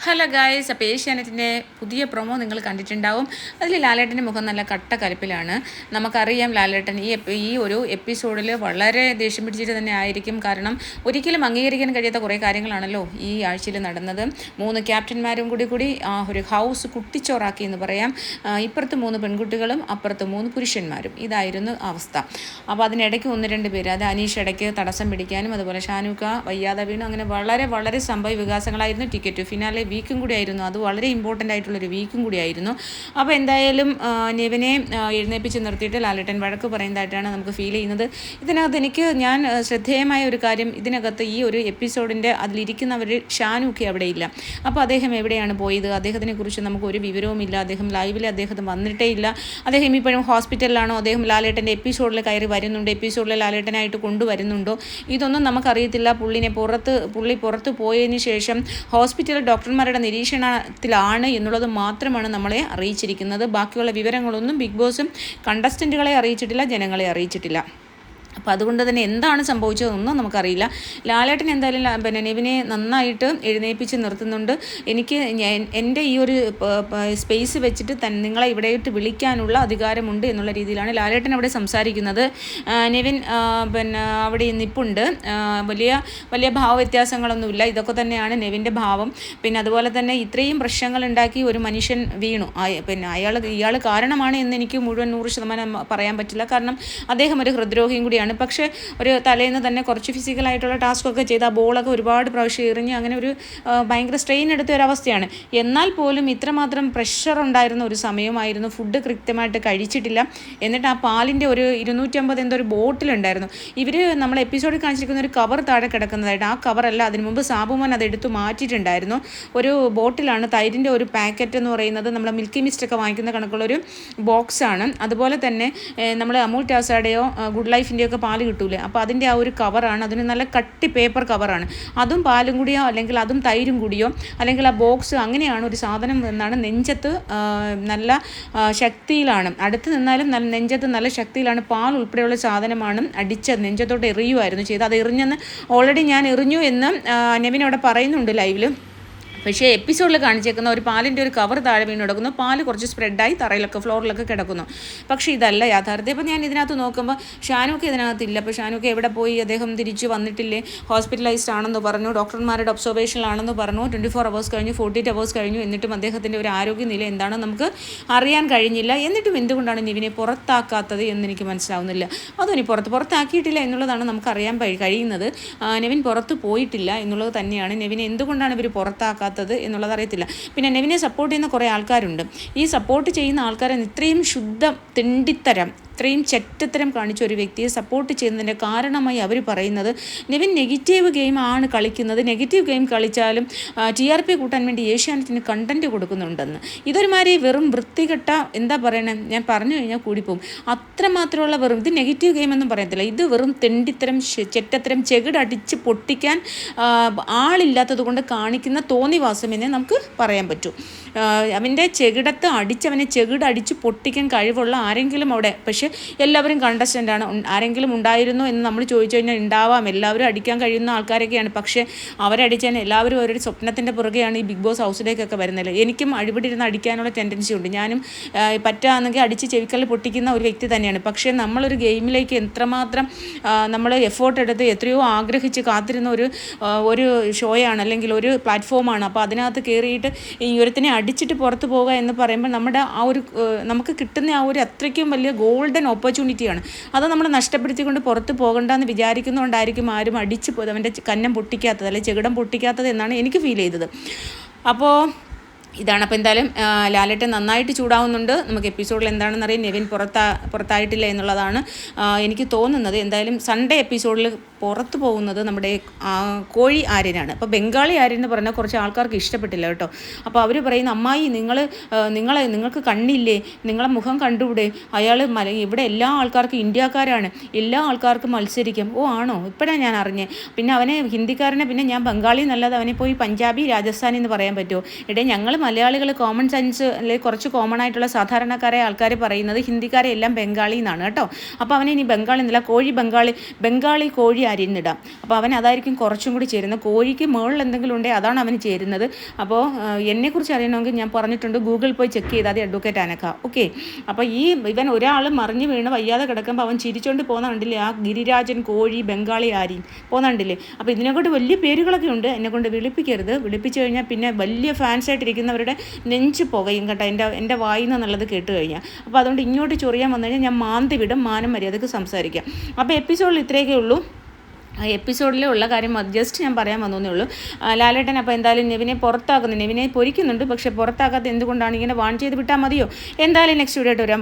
Hello guys, അപ്പോൾ ഏഷ്യാനെറ്റിൻ്റെ പുതിയ പ്രൊമോ നിങ്ങൾ കണ്ടിട്ടുണ്ടാവും. അതിൽ ലാലേട്ടൻ്റെ മുഖം നല്ല കട്ട കലിപ്പിലാണ്. നമുക്കറിയാം ലാലേട്ടൻ ഈ ഒരു എപ്പിസോഡിൽ വളരെ ദേഷ്യം പിടിച്ചിട്ട് തന്നെ ആയിരിക്കും. കാരണം ഒരിക്കലും അംഗീകരിക്കാൻ കഴിയാത്ത കുറേ കാര്യങ്ങളാണല്ലോ ഈ ആഴ്ചയിൽ നടന്നത്. 3 ക്യാപ്റ്റന്മാരും കൂടി ഒരു ഹൗസ് കുട്ടിച്ചോറാക്കി എന്ന് പറയാം. ഇപ്പുറത്ത് 3 പെൺകുട്ടികളും അപ്പുറത്ത് 3 പുരുഷന്മാരും. ഇതായിരുന്നു അവസ്ഥ. അപ്പോൾ അതിനിടയ്ക്ക് 1-2 പേര്, അത് അനീഷ് ഇടയ്ക്ക് തടസ്സം പിടിക്കാനും, അതുപോലെ ഷാനൂക്ക വയ്യാതെ വീണു. അങ്ങനെ വളരെ സംഭവ വികാസങ്ങളായിരുന്നു. ടിക്കറ്റ് ഫിനാലെ വീക്കും കൂടി ആയിരുന്നു. അത് വളരെ ഇമ്പോർട്ടൻ്റ് ആയിട്ടുള്ളൊരു വീക്കും കൂടി ആയിരുന്നു. അപ്പോൾ എന്തായാലും നെവിനെ എഴുന്നേപ്പിച്ച് നിർത്തിയിട്ട് ലാലേട്ടൻ വഴക്ക് പറയുന്നതായിട്ടാണ് നമുക്ക് ഫീൽ ചെയ്യുന്നത്. ഇതിനകത്ത് ഞാൻ ശ്രദ്ധേയമായ ഒരു കാര്യം, ഇതിനകത്ത് ഈ ഒരു എപ്പിസോഡിൻ്റെ അതിലിരിക്കുന്നവർ ഷാനൂക്ക് അവിടെ ഇല്ല. അപ്പോൾ അദ്ദേഹം എവിടെയാണ് പോയത്? അദ്ദേഹത്തിനെ കുറിച്ച് നമുക്ക് ഒരു വിവരവുമില്ല. അദ്ദേഹം ലൈവിൽ അദ്ദേഹം വന്നിട്ടേ ഇല്ല. അദ്ദേഹം ഇപ്പോഴും ഹോസ്പിറ്റലിലാണോ? അദ്ദേഹം ലാലേട്ടൻ്റെ എപ്പിസോഡിൽ കയറി വരുന്നുണ്ട്, എപ്പിസോഡിൽ ലാലേട്ടനായിട്ട് കൊണ്ടുവരുന്നുണ്ടോ? ഇതൊന്നും നമുക്കറിയത്തില്ല. പുള്ളി പുറത്ത് പോയതിന് ശേഷം ഹോസ്പിറ്റൽ ഡോക്ടർമാരുടെ നിരീക്ഷണത്തിലാണ് എന്നുള്ളത് മാത്രമാണ് നമ്മളെ അറിയിച്ചിരിക്കുന്നത്. ബാക്കിയുള്ള വിവരങ്ങളൊന്നും ബിഗ് ബോസും കണ്ടസ്റ്റൻറ്റുകളെ അറിയിച്ചിട്ടില്ല, ജനങ്ങളെ അറിയിച്ചിട്ടില്ല. അപ്പോൾ അതുകൊണ്ട് തന്നെ എന്താണ് സംഭവിച്ചതെന്നൊന്നും നമുക്കറിയില്ല. ലാലേട്ടൻ എന്തായാലും നെവിനെ നന്നായിട്ട് എഴുന്നേൽപ്പിച്ച് നിർത്തുന്നുണ്ട്. എൻ്റെ ഈ ഒരു സ്പേസ് വെച്ചിട്ട് നിങ്ങളെ ഇവിടെയിട്ട് വിളിക്കാനുള്ള അധികാരമുണ്ട് എന്നുള്ള രീതിയിലാണ് ലാലേട്ടൻ അവിടെ സംസാരിക്കുന്നത്. നെവിൻ അവിടെ നിൽപ്പുണ്ട്. വലിയ ഭാവവ്യത്യാസങ്ങളൊന്നുമില്ല. ഇതൊക്കെ തന്നെയാണ് നെവിൻ്റെ ഭാവം. പിന്നെ അതുപോലെ തന്നെ ഇത്രയും പ്രശ്നങ്ങളുണ്ടാക്കി ഒരു മനുഷ്യൻ വീണു. ഇയാൾ കാരണമാണ് എന്ന് എനിക്ക് മുഴുവൻ 100% പറയാൻ പറ്റില്ല. കാരണം അദ്ദേഹം ഒരു ഹൃദ്രോഹിയും കൂടിയാണ്. പക്ഷേ ഒരു തലേന്ന് തന്നെ കുറച്ച് ഫിസിക്കലായിട്ടുള്ള ടാസ്കൊക്കെ ചെയ്ത് ആ ബോളൊക്കെ ഒരുപാട് പ്രാവശ്യം എറിഞ്ഞ് അങ്ങനെ ഒരു ഭയങ്കര സ്ട്രെയിൻ എടുത്ത ഒരവസ്ഥയാണ്. എന്നാൽ പോലും ഇത്രമാത്രം പ്രഷർ ഉണ്ടായിരുന്ന ഒരു സമയമായിരുന്നു. ഫുഡ് കൃത്യമായിട്ട് കഴിച്ചിട്ടില്ല. എന്നിട്ട് ആ പാലിൻ്റെ ഒരു 250 എന്തോ ഒരു ബോട്ടിലുണ്ടായിരുന്നു. നമ്മൾ എപ്പിസോഡിൽ കാണിച്ചിരിക്കുന്ന ഒരു കവർ താഴെ കിടക്കുന്നതായിട്ട്, ആ കവറല്ല, അതിന് മുമ്പ് സാബുമോൻ അത് എടുത്തു മാറ്റിയിട്ടുണ്ടായിരുന്നു. ഒരു ബോട്ടിലാണ്. തൈരിൻ്റെ ഒരു പാക്കറ്റ് എന്ന് പറയുന്നത് നമ്മൾ മിൽക്കി മിസ്റ്റൊക്കെ വാങ്ങിക്കുന്ന കണക്കുള്ളൊരു ബോക്സാണ്. അതുപോലെ തന്നെ നമ്മൾ അമൂൽ ടാസാഡയോ ഗുഡ് ലൈഫിൻ്റെയോ പാല് കിട്ടൂലേ, അപ്പോൾ അതിൻ്റെ ആ ഒരു കവറാണ്. അതിന് നല്ല കട്ടി പേപ്പർ കവറാണ്. അതും പാലും കൂടിയോ അല്ലെങ്കിൽ അതും തൈരും കൂടിയോ അല്ലെങ്കിൽ ആ ബോക്സ് അങ്ങനെയാണ് ഒരു സാധനം എന്നാണ്. നെഞ്ചത്ത് നല്ല ശക്തിയിലാണ്, അടുത്ത് നിന്നാലും നല്ല നെഞ്ചത്ത് നല്ല ശക്തിയിലാണ് പാൽ ഉൾപ്പെടെയുള്ള സാധനമാണ് അടിച്ചത്. നെഞ്ചത്തോട്ട് എറിയുമായിരുന്നു ചെയ്ത്. അത് എറിഞ്ഞെന്ന് ഓൾറെഡി ഞാൻ എറിഞ്ഞു എന്ന് നെവിൻ അവിടെ പറയുന്നുണ്ട് ലൈവിൽ. പക്ഷേ എപ്പിസോഡിൽ കാണിച്ചേക്കുന്ന ഒരു പാലിൻ്റെ ഒരു കവർ താഴെ വീണ് കിടക്കുന്നു. പാല് കുറച്ച് സ്പ്രെഡായി തറയിലൊക്കെ ഫ്ലോറിലൊക്കെ കിടക്കുന്നു. പക്ഷേ ഇതല്ല യാഥാർത്ഥ്യം. അപ്പോൾ ഞാൻ ഇതിനകത്ത് നോക്കുമ്പോൾ ഷാനൂക്ക് ഇതിനകത്തില്ല. അപ്പോൾ ഷാനൂക്ക് എവിടെ പോയി? അദ്ദേഹം തിരിച്ചു വന്നിട്ടില്ലേ? ഹോസ്പിറ്റലൈസ്ഡ് ആണെന്ന് പറഞ്ഞു, ഡോക്ടർമാരുടെ ഒബ്സർവേഷനിലാണെന്ന് പറഞ്ഞു. 24 hours കഴിഞ്ഞു, 48 hours കഴിഞ്ഞു. എന്നിട്ടും അദ്ദേഹത്തിൻ്റെ ഒരു ആരോഗ്യനില എന്താണെന്ന് നമുക്ക് അറിയാൻ കഴിഞ്ഞില്ല. എന്നിട്ടും എന്തുകൊണ്ടാണ് നെവിനെ പുറത്താക്കാത്തത് എന്ന് എനിക്ക് മനസ്സിലാവുന്നില്ല. അതൊനി പുറത്താക്കിയിട്ടില്ല എന്നുള്ളതാണ് നമുക്ക് അറിയാൻ കഴിയുന്നത്. നെവിൻ പുറത്ത് പോയിട്ടില്ല എന്നുള്ളത് തന്നെയാണ്. നെവിനെ എന്തുകൊണ്ടാണ് ഇവർ പുറത്താക്കാത്തത് എന്നുള്ളത് അറിയത്തില്ല. പിന്നെ നെവിനെ സപ്പോർട്ട് ചെയ്യുന്ന കുറേ ആൾക്കാരുണ്ട്. ഈ സപ്പോർട്ട് ചെയ്യുന്ന ആൾക്കാരെ ഇത്രയും തെണ്ടിത്തരം, ഇത്രയും ചെറ്റത്തരം കാണിച്ച ഒരു വ്യക്തിയെ സപ്പോർട്ട് ചെയ്യുന്നതിൻ്റെ കാരണമായി അവർ പറയുന്നത് നെവിൻ നെഗറ്റീവ് ഗെയിം ആണ് കളിക്കുന്നത്. നെഗറ്റീവ് ഗെയിം കളിച്ചാലും TRP കൂട്ടാൻ വേണ്ടി ഏഷ്യാനെറ്റിന് കണ്ടൻറ്റ് കൊടുക്കുന്നുണ്ടെന്ന്. ഇതൊരുമാതിരി വെറും വൃത്തികെട്ട, എന്താ പറയണേ, ഞാൻ പറഞ്ഞു കഴിഞ്ഞാൽ കൂടിപ്പോവും. അത്രമാത്രമുള്ള ഇത് നെഗറ്റീവ് ഗെയിം എന്നും പറയത്തില്ല. ഇത് വെറും തെണ്ടിത്തരം, ചെറ്റത്തരം, ചെകിടടിച്ച് പൊട്ടിക്കാൻ ആളില്ലാത്തത് കൊണ്ട് കാണിക്കുന്ന തോന്നിവാസമെന്നേ നമുക്ക് പറയാൻ പറ്റൂ. അവൻ്റെ ചെകിടത്ത് അടിച്ചവനെ ചെകിടടിച്ച് പൊട്ടിക്കാൻ കഴിവുള്ള ആരെങ്കിലും അവിടെ, പക്ഷേ എല്ലാവരും കണ്ടസ്റ്റൻ്റാണ്. ആരെങ്കിലും ഉണ്ടായിരുന്നോ എന്ന് നമ്മൾ ചോദിച്ചു കഴിഞ്ഞാൽ ഉണ്ടാവാം. എല്ലാവരും അടിക്കാൻ കഴിയുന്ന ആൾക്കാരൊക്കെയാണ്. പക്ഷേ അവരടിച്ചാൽ എല്ലാവരും ഒരു സ്വപ്നത്തിൻ്റെ പുറകെയാണ് ഈ ബിഗ് ബോസ് ഹൗസിലേക്കൊക്കെ വരുന്നത്. എനിക്കും അടിപിടി ഇരുന്ന് അടിക്കാനുള്ള ടെൻഡൻസി ഉണ്ട്. ഞാനും പറ്റുകയാണെങ്കിൽ അടിച്ച് ചെവിക്കല്ല് പൊട്ടിക്കുന്ന ഒരു വ്യക്തി തന്നെയാണ്. പക്ഷേ നമ്മളൊരു ഗെയിമിലേക്ക് എത്രമാത്രം നമ്മൾ എഫേർട്ട് എടുത്ത് എത്രയോ ആഗ്രഹിച്ച് കാത്തിരുന്ന ഒരു ഷോയാണ് അല്ലെങ്കിൽ ഒരു പ്ലാറ്റ്ഫോമാണ്. അപ്പോൾ അതിനകത്ത് കയറിയിട്ട് ഈ ഒരുത്തിനെ അടിച്ചിട്ട് പുറത്ത് പോകുക എന്ന് പറയുമ്പോൾ നമ്മുടെ നമുക്ക് കിട്ടുന്ന ആ ഒരു അത്രയ്ക്കും വലിയ ഗോൾഡൻ ഓപ്പർച്യൂണിറ്റിയാണ്. അത് നമ്മൾ നഷ്ടപ്പെടുത്തിക്കൊണ്ട് പുറത്ത് പോകണ്ടെന്ന് വിചാരിക്കുന്നതുകൊണ്ടായിരിക്കും ആരും അടിച്ച് അവൻ്റെ കന്നം പൊട്ടിക്കാത്തത് അല്ലെങ്കിൽ ചെകിടം പൊട്ടിക്കാത്തത് എന്നാണ് എനിക്ക് ഫീൽ ചെയ്തത്. അപ്പോൾ ഇതാണ്. അപ്പോൾ എന്തായാലും ലാലേട്ടൻ നന്നായിട്ട് ചൂടാവുന്നുണ്ട്. നമുക്ക് എപ്പിസോഡിൽ എന്താണെന്നറിയാം. നെവിൻ പുറത്തായിട്ടില്ല എന്നുള്ളതാണ് എനിക്ക് തോന്നുന്നത്. എന്തായാലും സൺഡേ എപ്പിസോഡിൽ പുറത്തു പോകുന്നത് നമ്മുടെ കോഴി ആര്യനാണ്. അപ്പോൾ ബംഗാളി ആര്യൻ എന്ന് പറഞ്ഞാൽ കുറച്ച് ആൾക്കാർക്ക് ഇഷ്ടപ്പെട്ടില്ല കേട്ടോ. അപ്പോൾ അവർ പറയുന്ന, അമ്മായി നിങ്ങൾക്ക് കണ്ണില്ലേ, നിങ്ങളെ മുഖം കണ്ടുകൂടെ, അയാൾ ഇവിടെ എല്ലാ ആൾക്കാർക്കും ഇന്ത്യക്കാരാണ്, എല്ലാ ആൾക്കാർക്കും മത്സരിക്കും. ഓ ആണോ, ഇപ്പോഴാണ് ഞാൻ അറിഞ്ഞത്. പിന്നെ അവനെ ഹിന്ദിക്കാരനെ പിന്നെ ഞാൻ ബംഗാളി എന്നല്ലാതെ അവനെ പോയി പഞ്ചാബി രാജസ്ഥാനി എന്ന് പറയാൻ പറ്റുമോ? ഞങ്ങൾ മലയാളികൾ കോമൺ സെൻസ് അല്ലെങ്കിൽ കുറച്ച് കോമൺ ആയിട്ടുള്ള സാധാരണക്കാരെ ആൾക്കാർ പറയുന്നത് ഹിന്ദിക്കാരെ എല്ലാം ബംഗാളി എന്നാണ് കേട്ടോ. അപ്പോൾ അവനെ ഇനി ബംഗാളി എന്നല്ല, ബംഗാളി കോഴി അരിഞ്ഞിടാം. അപ്പോൾ അവൻ അതായിരിക്കും കുറച്ചും കൂടി ചേരുന്നത്. കോഴിക്ക് മുകളിൽ എന്തെങ്കിലും ഉണ്ടെങ്കിൽ അതാണ് അവന് ചേരുന്നത്. അപ്പോൾ എന്നെക്കുറിച്ച് അറിയണമെങ്കിൽ ഞാൻ പറഞ്ഞിട്ടുണ്ട്, ഗൂഗിൾ പോയി ചെക്ക് ചെയ്താൽ മതി, അഡ്വക്കേറ്റ് അനക്ക. ഓക്കെ. അപ്പോൾ ഇവൻ ഒരാൾ മറിഞ്ഞ് വീണ് വയ്യാതെ കിടക്കുമ്പോൾ അവൻ ചിരിച്ചോണ്ട് പോകുന്ന കണ്ടില്ലേ, ആ ഗിരിരാജൻ കോഴി ബംഗാളി ആരി പോകുന്ന കണ്ടില്ലേ. അപ്പോൾ ഇതിനെക്കൊണ്ട് വലിയ പേരുകളൊക്കെ ഉണ്ട്, എന്നെക്കൊണ്ട് വിളിപ്പിക്കരുത്. വിളിപ്പിച്ചു കഴിഞ്ഞാൽ പിന്നെ വലിയ ഫാൻസായിട്ടിരിക്കുന്നവരുടെ നെഞ്ച് പുകയും കേട്ടോ, എൻ്റെ വായിൽ നിന്നുള്ളത് കേട്ട് കഴിഞ്ഞാൽ. അപ്പോൾ അതുകൊണ്ട് ഇങ്ങോട്ട് ചൊറിയാൻ വന്നു കഴിഞ്ഞാൽ ഞാൻ മാന്തി വിടും, മാനം മര്യാദക്ക് സംസാരിക്കാം. അപ്പോൾ എപ്പിസോഡിൽ ഇത്രയൊക്കെ ഉള്ളൂ. എപ്പിസോഡിലെ ഉള്ള കാര്യം ജസ്റ്റ് ഞാൻ പറയാൻ വന്നേ ഉള്ളൂ. ലാലേട്ടൻ അപ്പോൾ എന്തായാലും നെവിനെ പുറത്താക്കുന്നുണ്ട്, നെവിനെ പൊരിക്കുന്നുണ്ട്. പക്ഷേ പുറത്താക്കാത്ത എന്തുകൊണ്ടാണ്, ഇങ്ങനെ വാൺ ചെയ്ത് വിട്ടാൽ മതിയോ? എന്തായാലും നെക്സ്റ്റ് വീഡിയോ ആയിട്ട് വരാം.